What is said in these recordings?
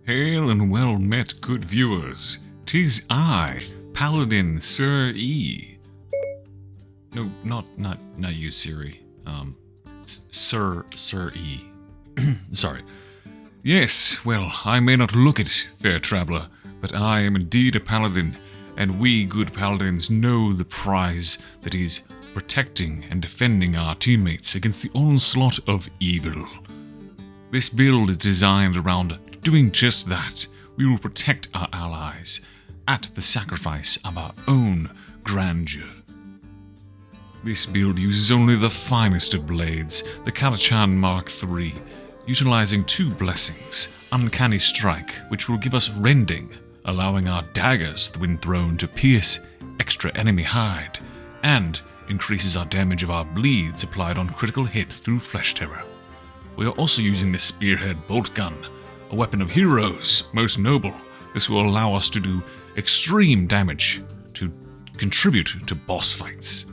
Hail and well met, good viewers. 'Tis I, Paladin Sir E. No, not you, Siri. Sir E. Sorry. Yes, well, I may not look it, fair traveller, but I am indeed a paladin, and we good paladins know the prize that is protecting and defending our teammates against the onslaught of evil. This build is designed around doing just that. We will protect our allies at the sacrifice of our own grandeur. This build uses only the finest of blades, the Kalachan Mark III, utilizing 2 blessings, Uncanny Strike, which will give us rending, allowing our daggers when thrown to pierce extra enemy hide, and increases our damage of our bleeds applied on critical hit through Flesh Terror. We are also using the Spearhead Bolt Gun, a weapon of heroes, most noble. This will allow us to do extreme damage to contribute to boss fights.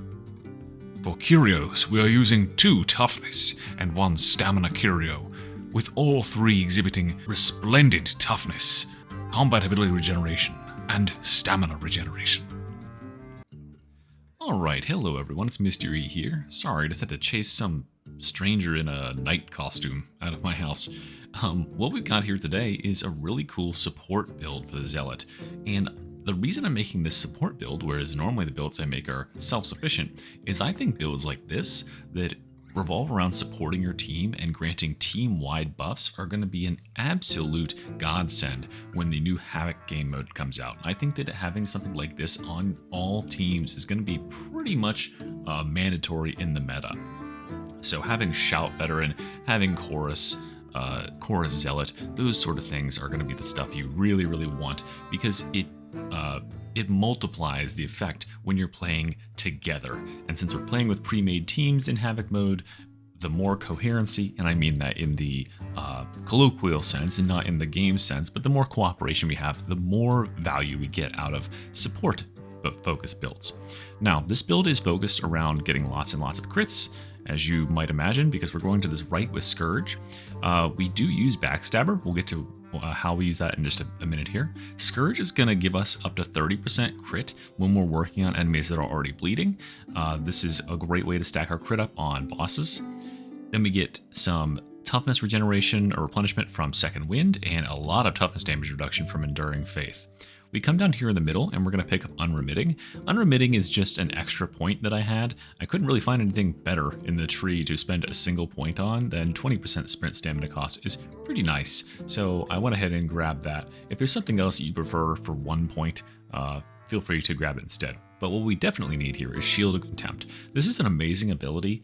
For curios, we are using 2 toughness and 1 stamina curio, with all 3 exhibiting resplendent toughness, combat ability regeneration, and stamina regeneration. Alright, hello everyone, it's Mystery here. Sorry, just had to chase some stranger in a knight costume out of my house. What we've got here today is a really cool support build for the Zealot, and the reason I'm making this support build, whereas normally the builds I make are self-sufficient, is I think builds like this that revolve around supporting your team and granting team-wide buffs are going to be an absolute godsend when the new Havoc game mode comes out. I think that having something like this on all teams is going to be pretty much mandatory in the meta. So having Shout Veteran, having Chorus Zealot, those sort of things are going to be the stuff you really, really want, because it multiplies the effect when you're playing together. And since we're playing with pre-made teams in Havoc mode, the more coherency, and I mean that in the colloquial sense and not in the game sense, but the more cooperation we have, the more value we get out of support but focused builds. Now, this build is focused around getting lots and lots of crits, as you might imagine, because we're going to this right with Scourge. We do use Backstabber. We'll get to how we use that in just a minute here. Scourge is going to give us up to 30% crit when we're working on enemies that are already bleeding. This is a great way to stack our crit up on bosses. Then we get some toughness regeneration or replenishment from Second Wind, and a lot of toughness damage reduction from Enduring Faith. We come down here in the middle and we're going to pick up Unremitting. Unremitting is just an extra point that I had. I couldn't really find anything better in the tree to spend a single point on than 20% sprint stamina cost is pretty nice. So I went ahead and grabbed that. If there's something else that you prefer for 1 point, feel free to grab it instead. But what we definitely need here is Shield of Contempt. This is an amazing ability.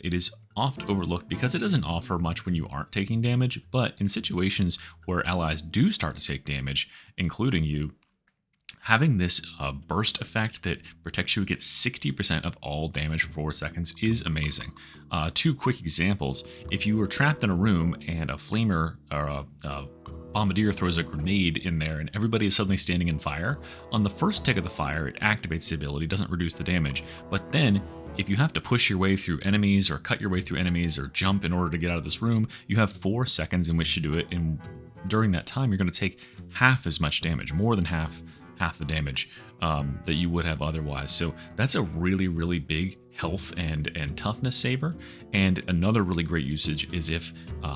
It is oft overlooked because it doesn't offer much when you aren't taking damage, but in situations where allies do start to take damage, including you, having this burst effect that protects you against 60% of all damage for 4 seconds is amazing. 2 quick examples. If you were trapped in a room and a flamer or a bombardier throws a grenade in there and everybody is suddenly standing in fire, on the first tick of the fire it activates the ability, doesn't reduce the damage, but then if you have to push your way through enemies or cut your way through enemies or jump in order to get out of this room, you have 4 seconds in which to do it, and during that time you're going to take half as much damage, more than half the damage that you would have otherwise. So that's a really, really big health and toughness saver. And another really great usage is if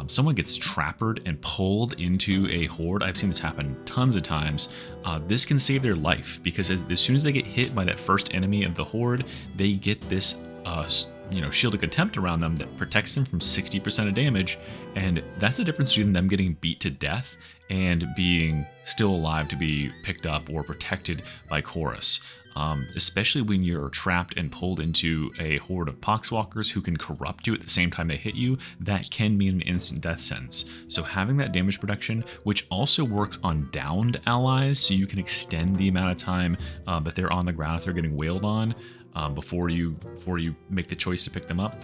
someone gets trappered and pulled into a horde. I've seen this happen tons of times. This can save their life, because as soon as they get hit by that first enemy of the horde, they get this Shield of Contempt around them that protects them from 60% of damage, and that's the difference between them getting beat to death and being still alive to be picked up or protected by Chorus. Especially when you're trapped and pulled into a horde of poxwalkers who can corrupt you at the same time they hit you, that can mean an instant death sentence. So having that damage protection, which also works on downed allies, so you can extend the amount of time that they're on the ground if they're getting wailed on, before you make the choice to pick them up.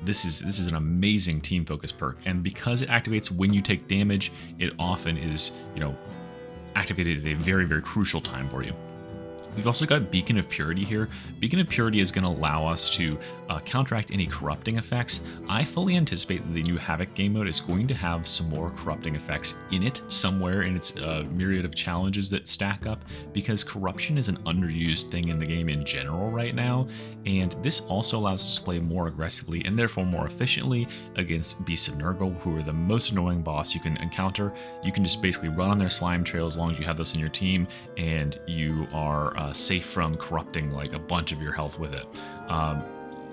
This is an amazing team focus perk, and because it activates when you take damage, it often is activated at a very, very crucial time for you. We've also got Beacon of Purity here. Beacon of Purity is going to allow us to counteract any corrupting effects. I fully anticipate that the new Havoc game mode is going to have some more corrupting effects in it somewhere in its myriad of challenges that stack up, because corruption is an underused thing in the game in general right now, and this also allows us to play more aggressively and therefore more efficiently against Beasts of Nurgle, who are the most annoying boss you can encounter. You can just basically run on their slime trail as long as you have this in your team, and you are safe from corrupting like a bunch of your health with it.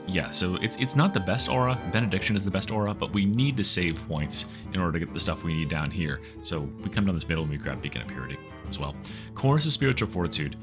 Yeah, so it's not the best aura. Benediction is the best aura, but we need to save points in order to get the stuff we need down here. So we come down this middle and we grab Beacon of Purity as well. Chorus of Spiritual Fortitude.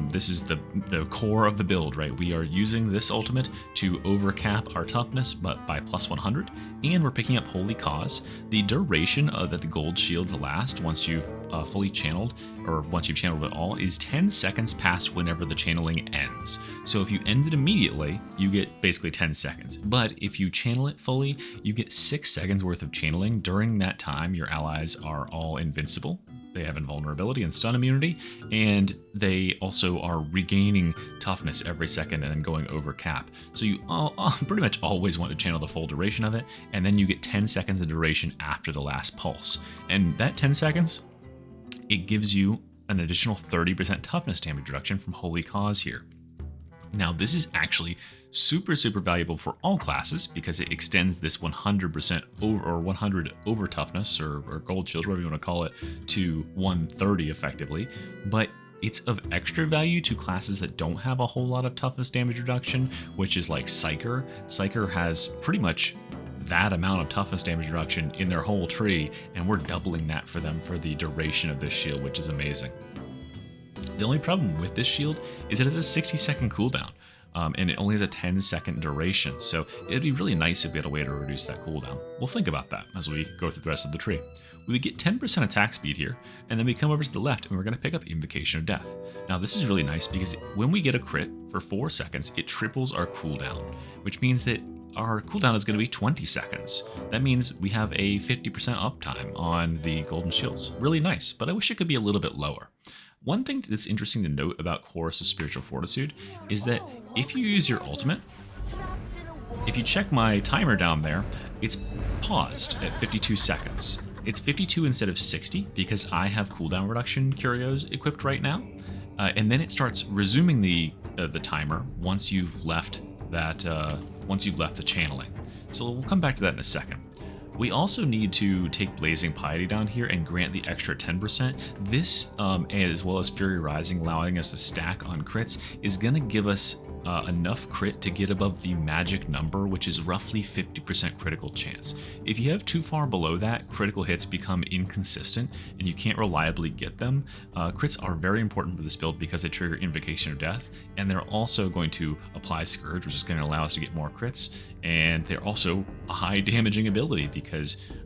This is the core of the build, right? We are using this ultimate to overcap our toughness, but by plus 100, and we're picking up Holy Cause. The duration that the gold shields last once you've fully channeled, or once you've channeled it all, is 10 seconds past whenever the channeling ends. So if you end it immediately, you get basically 10 seconds. But if you channel it fully, you get 6 seconds worth of channeling. During that time, your allies are all invincible. They have invulnerability and stun immunity, and they also are regaining toughness every second and then going over cap. So you pretty much always want to channel the full duration of it, and then you get 10 seconds of duration after the last pulse. And that 10 seconds, it gives you an additional 30% toughness damage reduction from Holy Cause here. Now, this is actually super valuable for all classes because it extends this 100% over, or 100 over toughness, or gold shield, whatever you want to call it, to 130 effectively. But it's of extra value to classes that don't have a whole lot of toughness damage reduction, which is like Psyker. Psyker has pretty much that amount of toughness damage reduction in their whole tree, and we're doubling that for them for the duration of this shield, which is amazing. The only problem with this shield is it has a 60-second cooldown, and it only has a 10-second duration, so it'd be really nice if we had a way to reduce that cooldown. We'll think about that as we go through the rest of the tree. We would get 10% attack speed here, and then we come over to the left and we're going to pick up Invocation of Death. Now this is really nice because when we get a crit for 4 seconds, it triples our cooldown, which means that our cooldown is going to be 20 seconds. That means we have a 50% uptime on the golden shields. Really nice, but I wish it could be a little bit lower. One thing that's interesting to note about Chorus of Spiritual Fortitude is that if you use your ultimate, if you check my timer down there, it's paused at 52 seconds. It's 52 instead of 60 because I have cooldown reduction curios equipped right now, and then it starts resuming the timer once you've left that the channeling. So we'll come back to that in a second. We also need to take Blazing Piety down here and grant the extra 10%. This, as well as Fury Rising, allowing us to stack on crits, is going to give us enough crit to get above the magic number, which is roughly 50% critical chance. If you have too far below that, critical hits become inconsistent and you can't reliably get them. Crits are very important for this build because they trigger Invocation of Death, and they're also going to apply Scourge, which is going to allow us to get more crits, and they're also a high damaging ability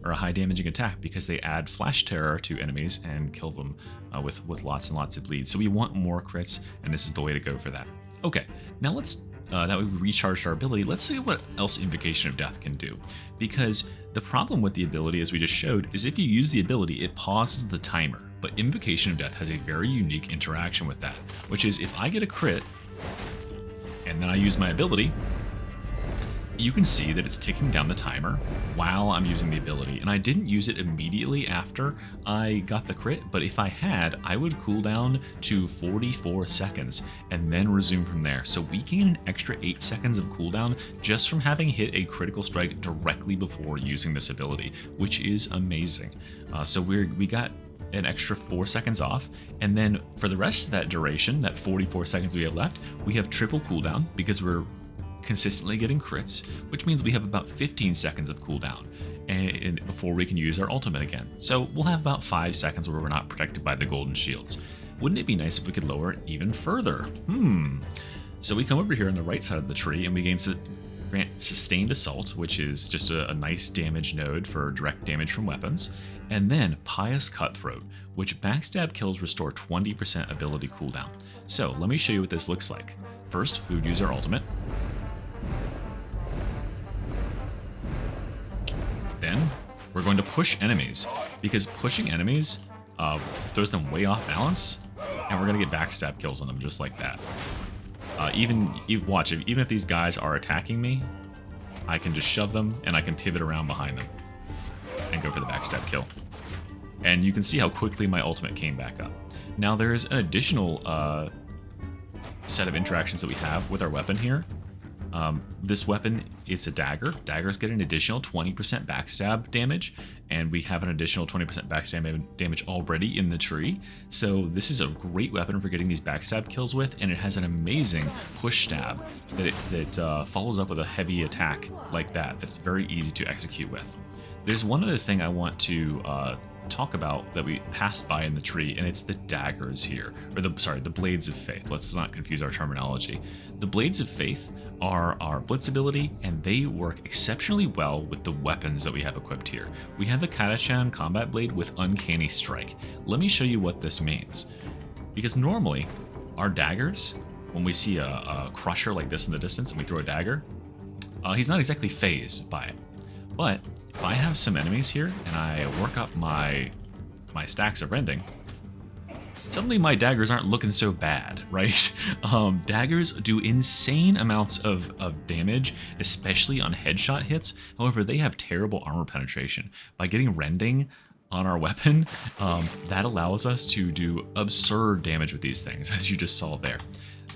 or a high damaging attack because they add Flash Terror to enemies and kill them with lots and lots of bleed. So we want more crits, and this is the way to go for that. Okay, now let's, that we've recharged our ability, let's see what else Invocation of Death can do. Because the problem with the ability, as we just showed, is if you use the ability, it pauses the timer. But Invocation of Death has a very unique interaction with that, which is if I get a crit, and then I use my ability, you can see that it's ticking down the timer while I'm using the ability, and I didn't use it immediately after I got the crit, but if I had, I would cool down to 44 seconds and then resume from there. So we gain an extra 8 seconds of cooldown just from having hit a critical strike directly before using this ability, which is amazing. So we got an extra 4 seconds off, and then for the rest of that duration, that 44 seconds we have left, we have triple cooldown because we're consistently getting crits, which means we have about 15 seconds of cooldown and before we can use our ultimate again. So we'll have about 5 seconds where we're not protected by the golden shields. Wouldn't it be nice if we could lower it even further? So we come over here on the right side of the tree and we grant Sustained Assault, which is just a nice damage node for direct damage from weapons, and then Pious Cutthroat, which backstab kills restore 20% ability cooldown. So let me show you what this looks like. First, we would use our ultimate. Then we're going to push enemies, because pushing enemies throws them way off balance, And we're going to get backstab kills on them just like that. Even if these guys are attacking me, I can just shove them and I can pivot around behind them and go for the backstab kill. And you can see how quickly my ultimate came back up. Now there's an additional set of interactions that we have with our weapon here. This weapon, it's a dagger. Daggers get an additional 20% backstab damage, and we have an additional 20% backstab damage already in the tree. So this is a great weapon for getting these backstab kills with, and it has an amazing push stab that follows up with a heavy attack like that. That's very easy to execute with. There's one other thing I want to talk about that we passed by in the tree, and it's the daggers here, or the Blades of Faith. Let's not confuse our terminology. The Blades of Faith are our blitz ability, and they work exceptionally well with the weapons that we have equipped here. We have the Katachan Combat Blade with Uncanny Strike. Let me show you what this means. Because normally, our daggers, when we see a crusher like this in the distance and we throw a dagger, he's not exactly phased by it. But if I have some enemies here and I work up my stacks of rending, suddenly my daggers aren't looking so bad, right? Daggers do insane amounts of damage, especially on headshot hits. However, they have terrible armor penetration. By getting rending on our weapon, that allows us to do absurd damage with these things, as you just saw there.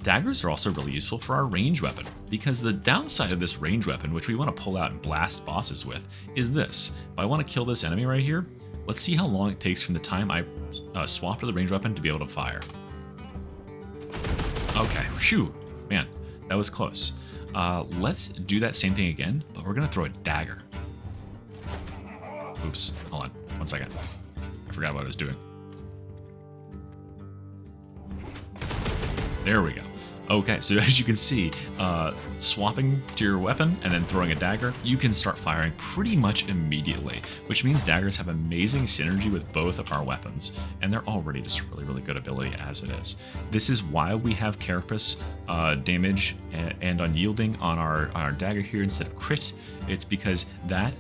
Daggers are also really useful for our range weapon, because the downside of this range weapon, which we want to pull out and blast bosses with, is this. If I want to kill this enemy right here, let's see how long it takes from the time I swap to the range weapon to be able to fire. Okay, whew, man, that was close. Let's do that same thing again, but we're going to throw a dagger. Oops, hold on, 1 second. I forgot what I was doing. There we go. Okay, so as you can see, swapping to your weapon and then throwing a dagger, you can start firing pretty much immediately, which means daggers have amazing synergy with both of our weapons, and they're already just really, really good ability as it is. This is why we have Carapace damage and unyielding on our dagger here instead of crit. It's because that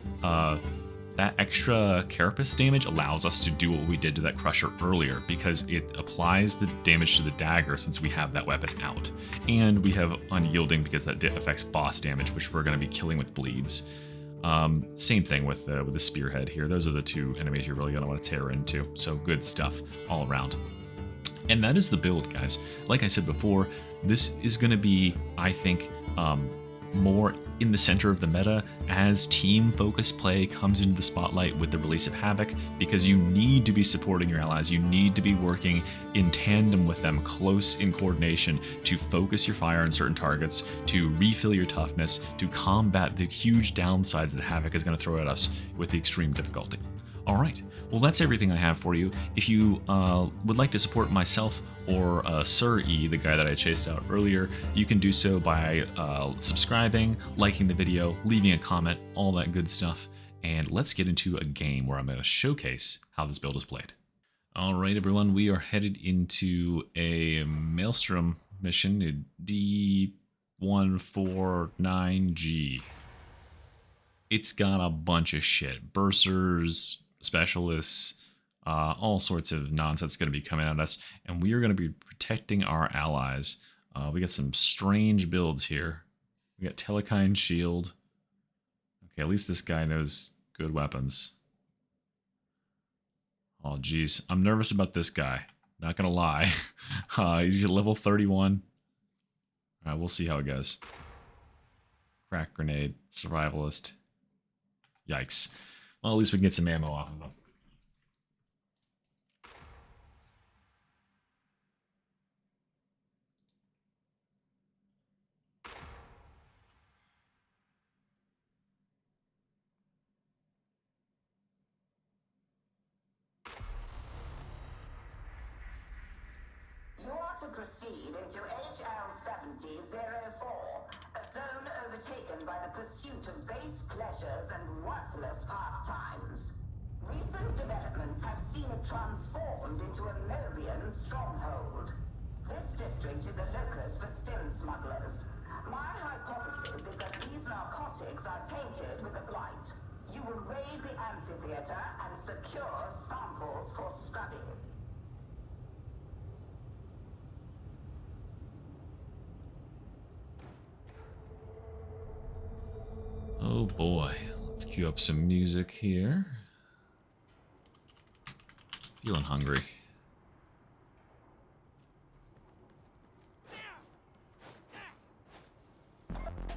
extra Carapace damage allows us to do what we did to that Crusher earlier, because it applies the damage to the dagger since we have that weapon out. And we have Unyielding because that affects boss damage, which we're going to be killing with bleeds. Same thing with the Spearhead here. Those are the two enemies you're really going to want to tear into. So good stuff all around. And that is the build, guys. Like I said before, this is going to be, I think, more in the center of the meta as team-focused play comes into the spotlight with the release of Havoc, because you need to be supporting your allies. You need to be working in tandem with them, close in coordination, to focus your fire on certain targets, to refill your toughness, to combat the huge downsides that Havoc is going to throw at us with the extreme difficulty. All right, well, that's everything I have for you. If you would like to support myself or Sir E, the guy that I chased out earlier, you can do so by subscribing, liking the video, leaving a comment, all that good stuff. And let's get into a game where I'm going to showcase how this build is played. All right, everyone, we are headed into a Maelstrom mission, D149G. It's got a bunch of shit. Bursars, specialists, all sorts of nonsense going to be coming at us, and we are going to be protecting our allies. We got some strange builds here. We got Telekine Shield. Okay, at least this guy knows good weapons. Oh, geez. I'm nervous about this guy. Not going to lie. He's at level 31. All right, we'll see how it goes. Crack grenade. Survivalist. Yikes. Well, at least we can get some ammo off of them. You are to proceed into HL7004, a zone overtaken by the pursuit of base pleasures and worthless pastimes. Recent developments have seen it transformed into a Mobian stronghold. This district is a locus for stim smugglers. My hypothesis is that these narcotics are tainted with the blight. You will raid the amphitheater and secure samples for study. boy. Let's cue up some music here. Feeling hungry.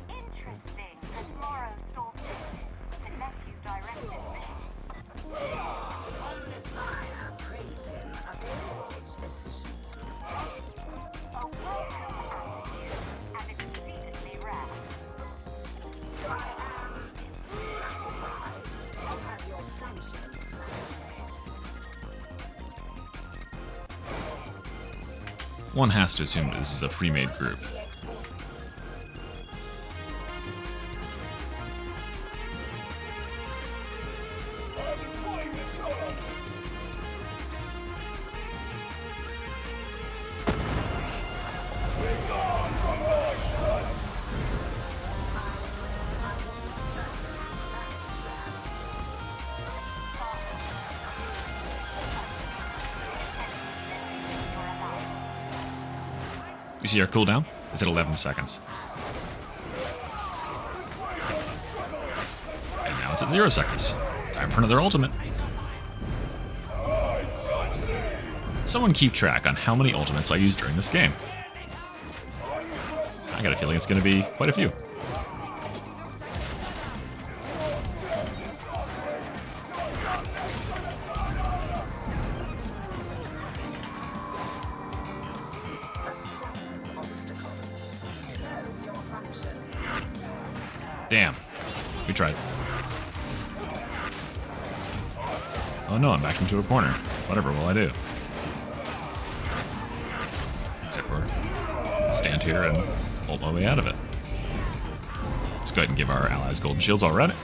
Interesting that Morrow saw fit to let you direct this mission. Messiah, praise him, applauds efficiency. A welcome attitude, and exceedingly rare. I am gratified to have your sanctions, madam. One has to assume this is a pre-made group. You see our cooldown? It's at 11 seconds. And now it's at 0 seconds. Time for another ultimate. Someone keep track on how many ultimates I use during this game. I got a feeling it's going to be quite a few. Damn. We tried. Oh no, I'm backed into a corner. Whatever will I do? Except for stand here and ult my way out of it. Let's go ahead and give our allies golden shields already.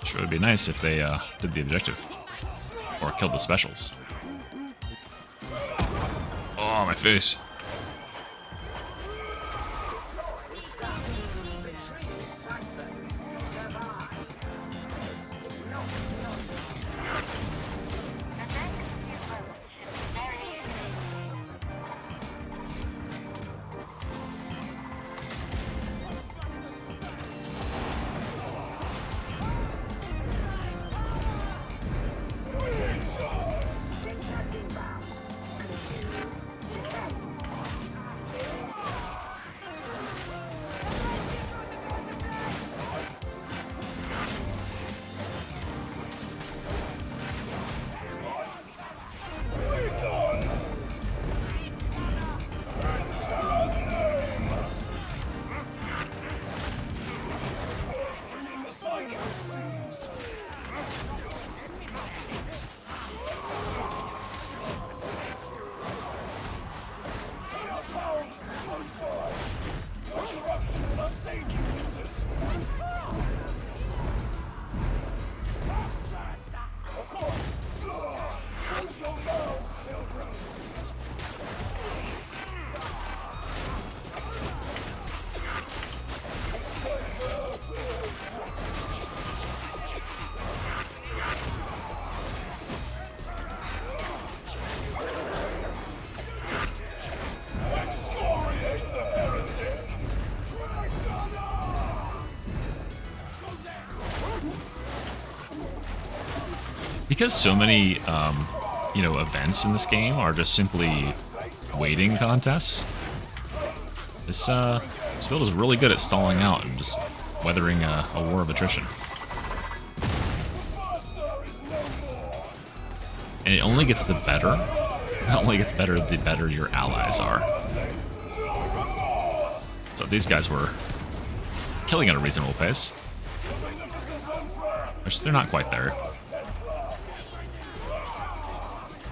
Sure, it would be nice if they did the objective. Or killed the specials. Oh, my face. Because so many, events in this game are just simply waiting contests, this build is really good at stalling out and just weathering a war of attrition. And it only gets the better. It only gets better the better your allies are. So these guys were killing at a reasonable pace. Which they're not quite there.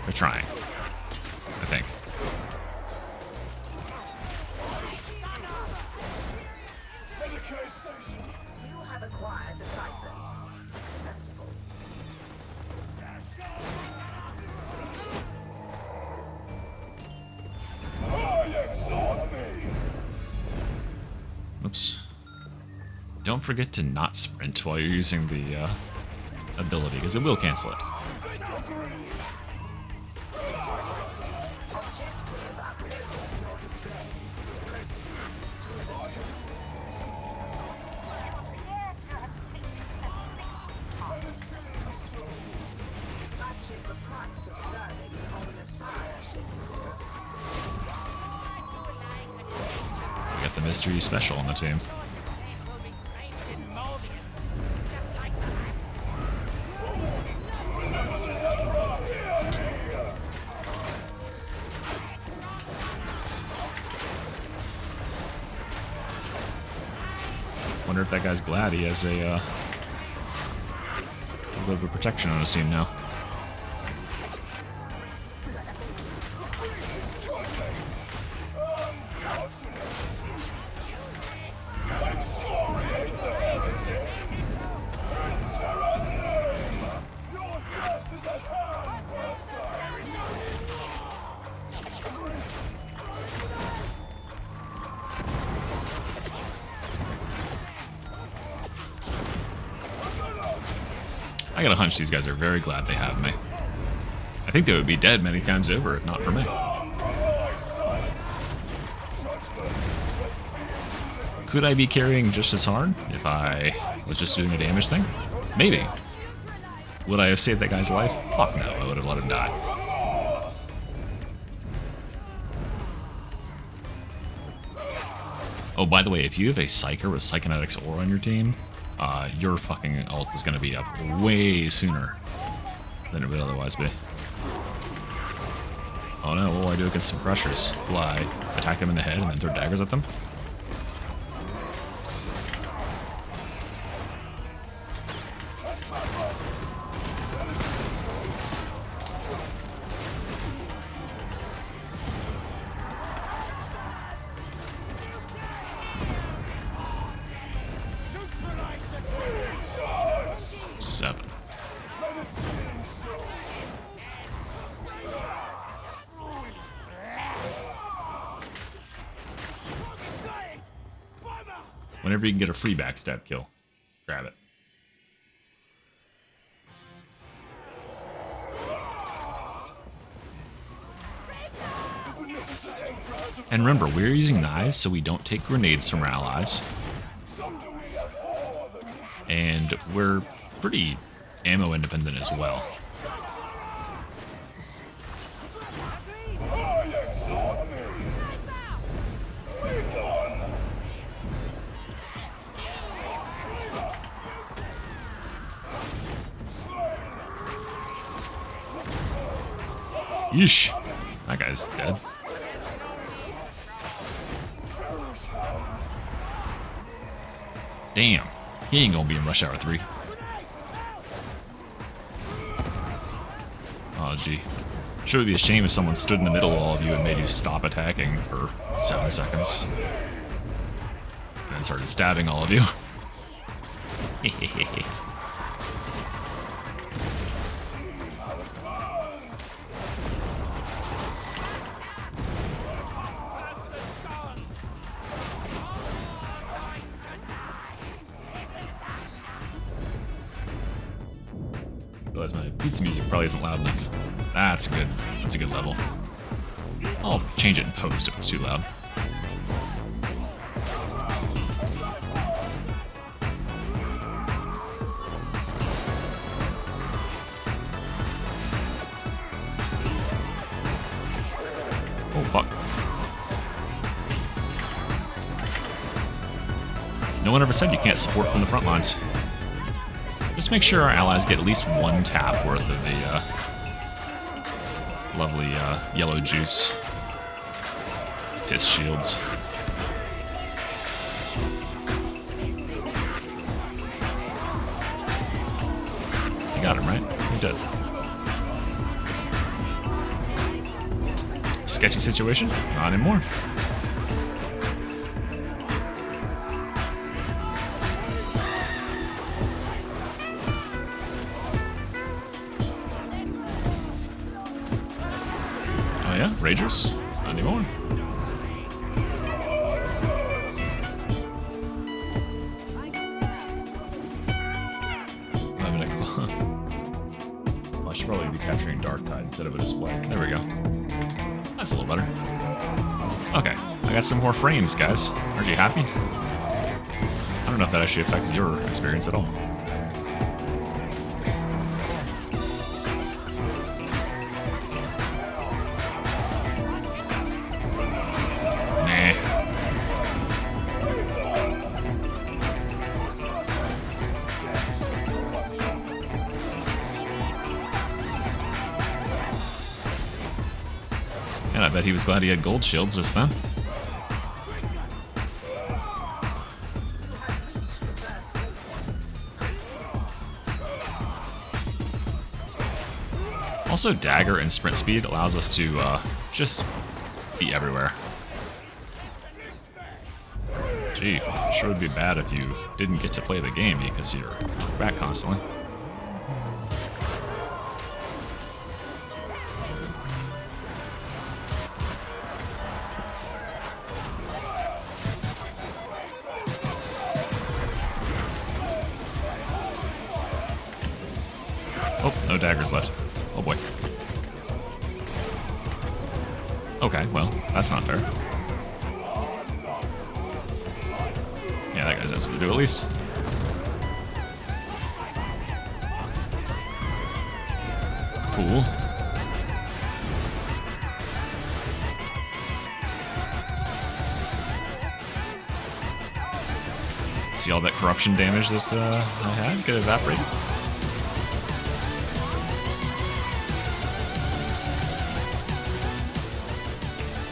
They're trying, I think. You have acquired the ciphers. Acceptable. Oops. Don't forget to not sprint while you're using the ability, because it will cancel it. We got the mystery special on the team. Wonder if that guy's glad he has a little bit of a protection on his team now. I got a hunch these guys are very glad they have me. I think they would be dead many times over if not for me. Could I be carrying just as hard if I was just doing a damage thing? Maybe. Would I have saved that guy's life? Fuck no, I would have let him die. Oh, by the way, if you have a Psyker with Psychonetics Aura on your team, your fucking ult is going to be up way sooner than it would otherwise be. Oh no, what will I do against some Crushers? Will I attack them in the head and then throw daggers at them? Seven. Whenever you can get a free backstab kill, grab it. And remember, we're using knives so we don't take grenades from our allies. And we're pretty ammo independent as well. Yeesh. That guy's dead. Damn. He ain't gonna be in Rush Hour 3. Oh, gee. Sure would be a shame if someone stood in the middle of all of you and made you stop attacking for 7 seconds. And then started stabbing all of you. Realize my pizza music probably isn't loud enough. That's good. That's a good level. I'll change it in post if it's too loud. Oh fuck. No one ever said you can't support from the front lines. Just make sure our allies get at least one tap worth of the lovely yellow juice. Piss shields. You got him, right? You did. Sketchy situation? Not anymore. Oh yeah? Ragers? Not anymore. probably be capturing Dark Tide instead of a display. There we go. That's a little better. Okay, I got some more frames, guys. Aren't you happy? I don't know if that actually affects your experience at all. And I bet he was glad he had gold shields just then. Also, dagger and sprint speed allows us to just be everywhere. Gee, sure would be bad if you didn't get to play the game because you're back constantly. Oh, no daggers left. Oh boy. Okay, well, that's not fair. Yeah, that guy knows what to do at least. Fool. See all that corruption damage that I had get evaporated?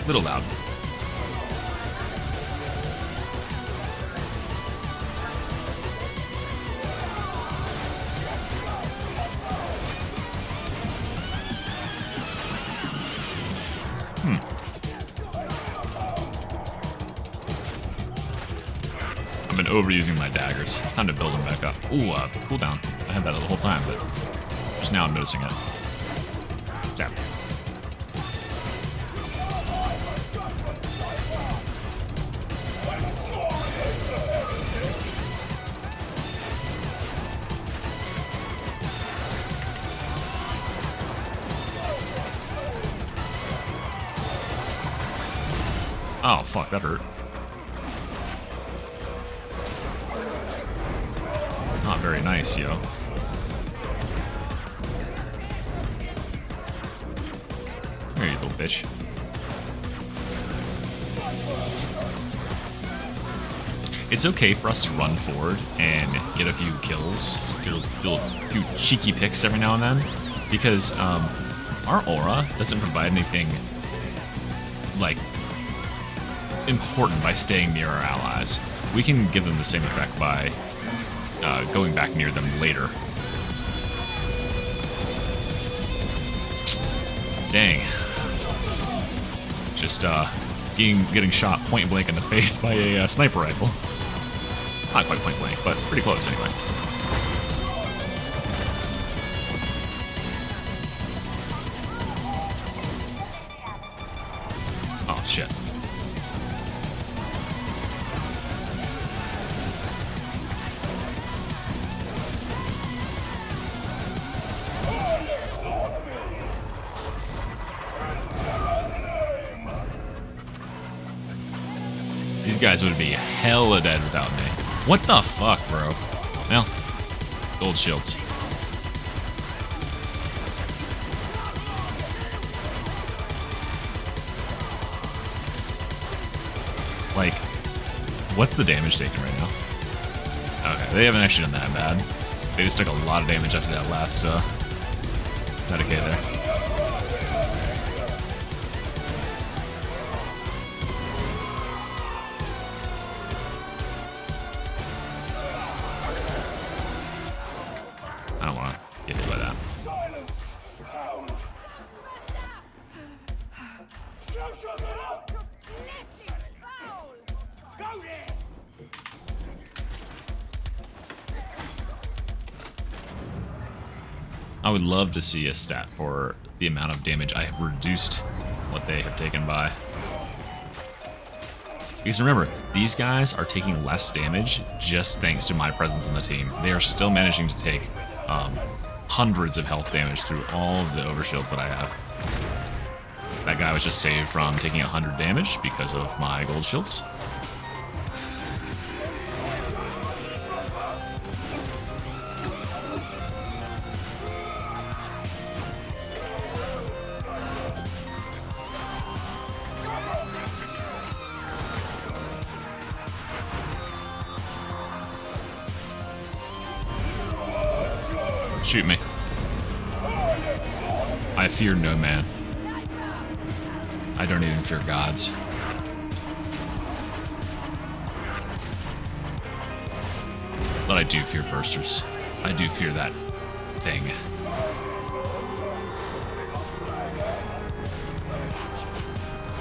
Little loud. I've been overusing my daggers. Time to build them back up. Ooh, cooldown. I had that the whole time, but just now I'm noticing it. Zap. Oh, fuck, that hurt. Not very nice, yo. Here, you little bitch. It's okay for us to run forward and get a few kills, get a few cheeky picks every now and then, because our aura doesn't provide anything, like, important by staying near our allies. We can give them the same effect by going back near them later. Dang. Just getting shot point blank in the face by a sniper rifle. Not quite point blank, but pretty close anyway. Oh shit. These guys would be hella dead without me. What the fuck, bro? Well, gold shields. Like, what's the damage taken right now? Okay, they haven't actually done that bad. They just took a lot of damage after that last Medicaid there. I don't want to get hit by that. I would love to see a stat for the amount of damage I have reduced what they have taken by. Because remember, these guys are taking less damage just thanks to my presence on the team. They are still managing to take hundreds of health damage through all of the overshields that I have. That guy was just saved from taking 100 damage because of my gold shields. Shoot me. I fear no man. I don't even fear gods. But I do fear bursters. I do fear that thing.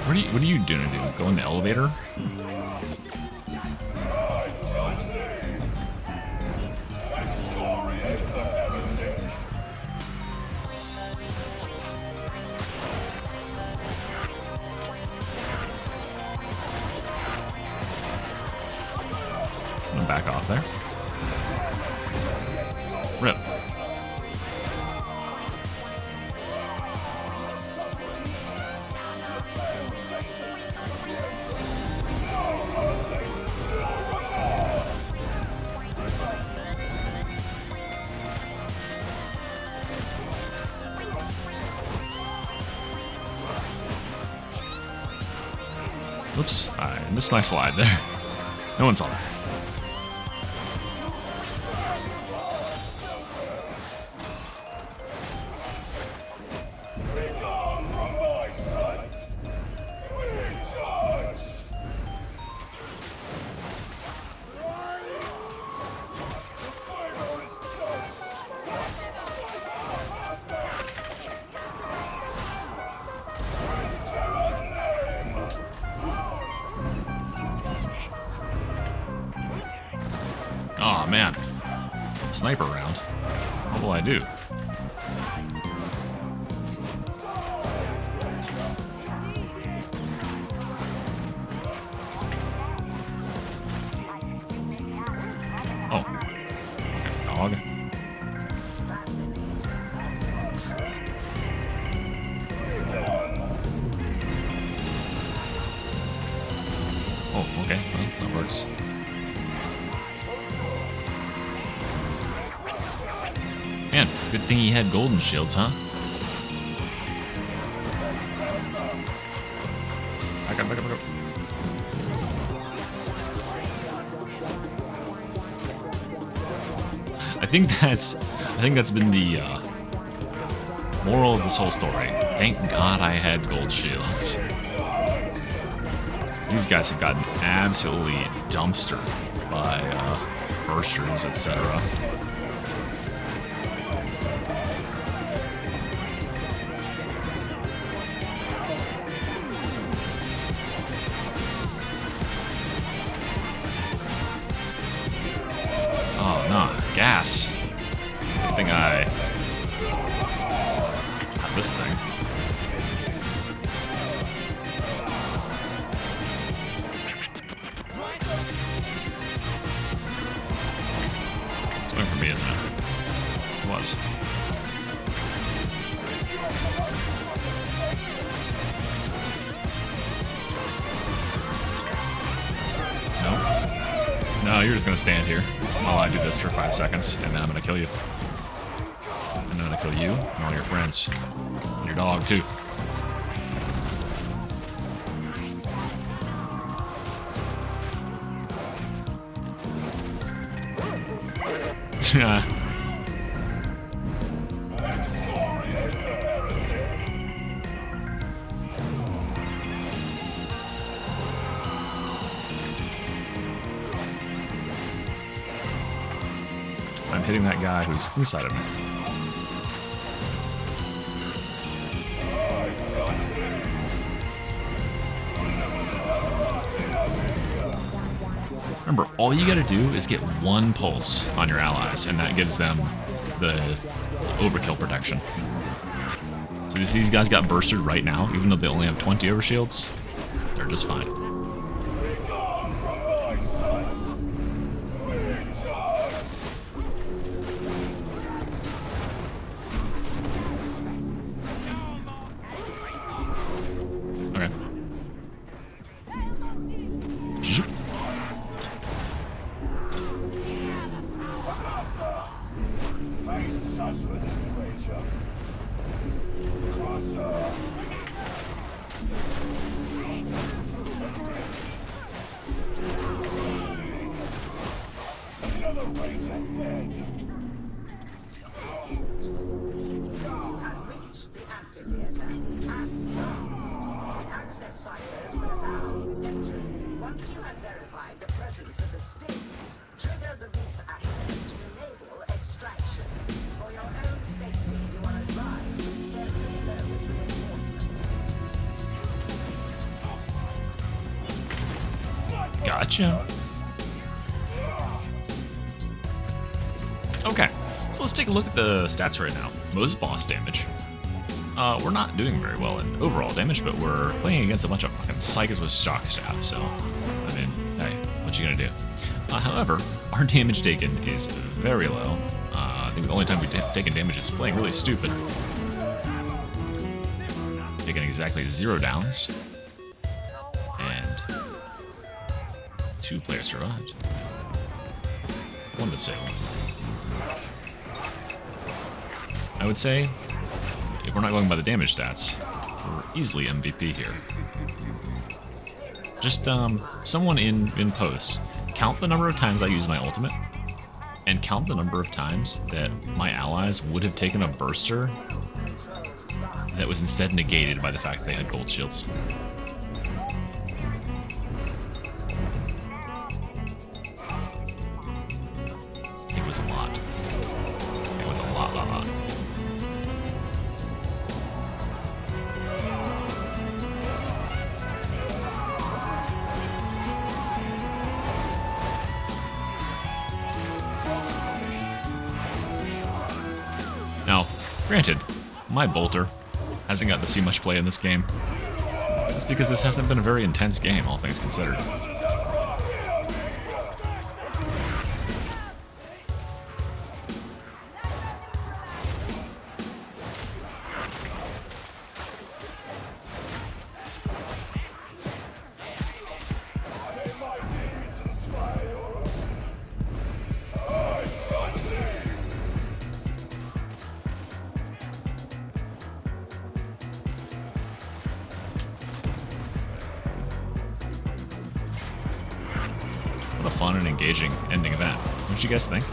What are you doing, dude? Go in the elevator? Back off there. Rip. Oops, I missed my slide there. No one saw that. Aw, oh, man. Sniper round. What will I do? Oh. Dog. Oh, okay. Well, that works. Man, good thing he had golden shields, huh? Back up, back up, back up. I think that's been the moral of this whole story. Thank God I had gold shields. These guys have gotten absolutely dumpstered by bursters, etc. Gas. Good thing I have this thing. It's going for me, isn't it? It was. No, you're just gonna stand here while I do this for 5 seconds, and then I'm gonna kill you. And then I'm gonna kill you and all your friends. And your dog, too. I'm hitting that guy who's inside of me. Remember, all you gotta do is get one pulse on your allies, and that gives them the overkill protection. So these guys got bursted right now, even though they only have 20 overshields. They're just fine. Gotcha. Okay, so let's take a look at the stats right now. Most boss damage. We're not doing very well in overall damage, but we're playing against a bunch of fucking psychers with shock staff, so, I mean, hey, what you gonna do? However, our damage taken is very low. I think the only time we've taken damage is playing really stupid. Taking exactly 0 downs. And 2 players survived. 1 disabled. I would say, if we're not going by the damage stats, we're easily MVP here. Just, someone in post, count the number of times I use my ultimate, and count the number of times that my allies would have taken a burster that was instead negated by the fact that they had gold shields. I think it was a lot. It was a lot. Now, granted, my bolter hasn't got to see much play in this game. That's because this hasn't been a very intense game, all things considered. What a fun and engaging ending event. Don't you guys think?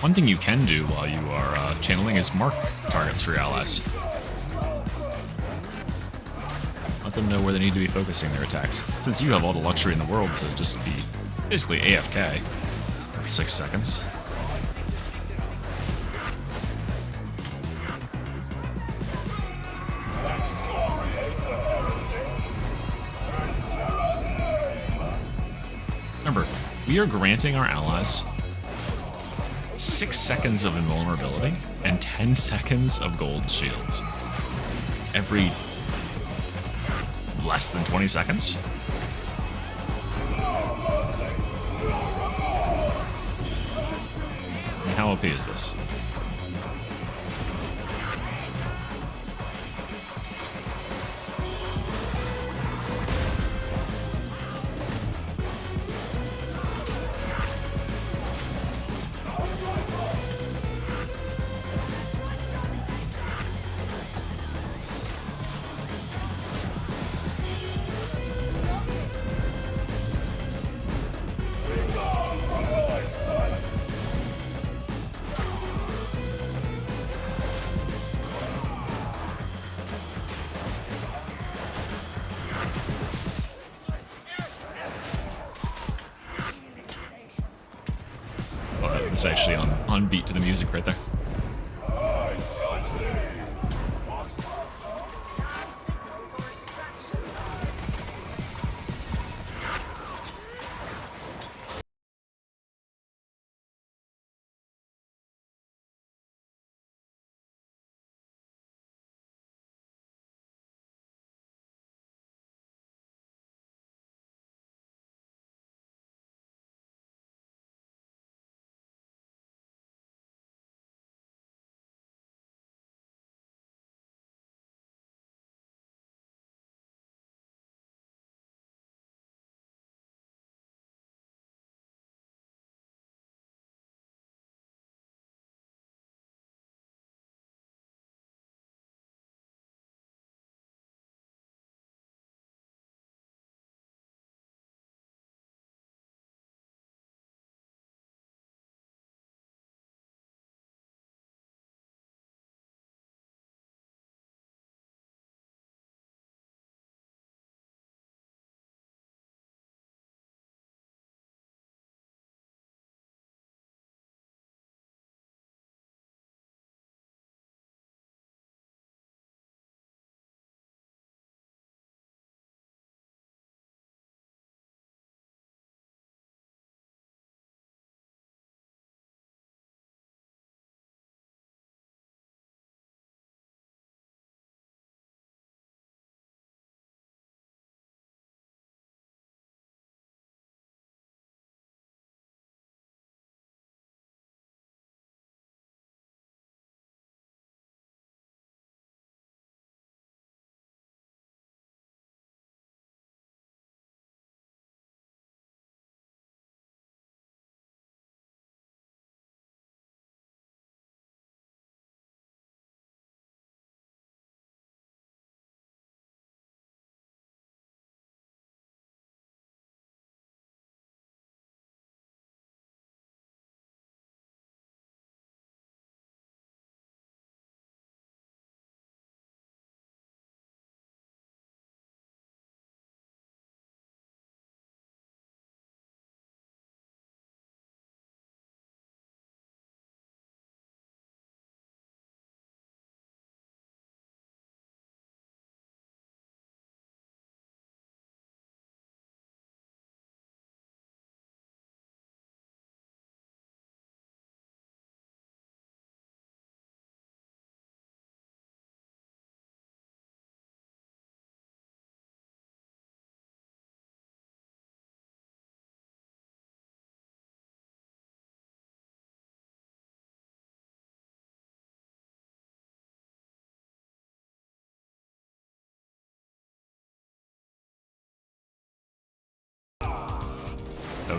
One thing you can do while you are channeling is mark targets for your allies. Let them know where they need to be focusing their attacks, since you have all the luxury in the world to just be basically AFK for 6 seconds. Remember, we are granting our allies 6 seconds of invulnerability and 10 seconds of gold shields every less than 20 seconds. And how OP is this? It's actually on beat to the music right there.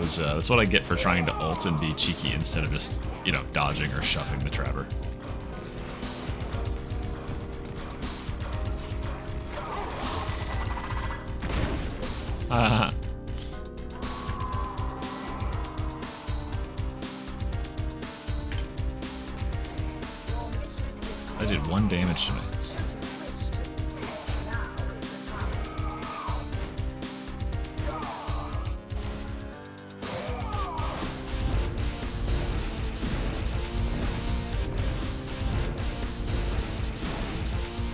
That's what I get for trying to ult and be cheeky instead of just, you know, dodging or shoving the trapper. I did 1 damage to me.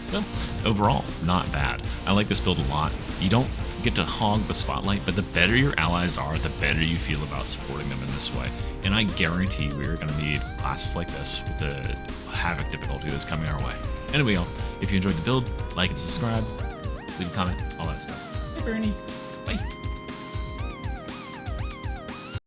So, overall, not bad. I like this build a lot. You don't get to hog the spotlight, but the better your allies are, the better you feel about supporting them in this way. And I guarantee we're going to need classes like this with the Havoc difficulty that's coming our way. Anyway, y'all, if you enjoyed the build, like and subscribe, leave a comment, all that stuff. Hey, Bernie. Bye.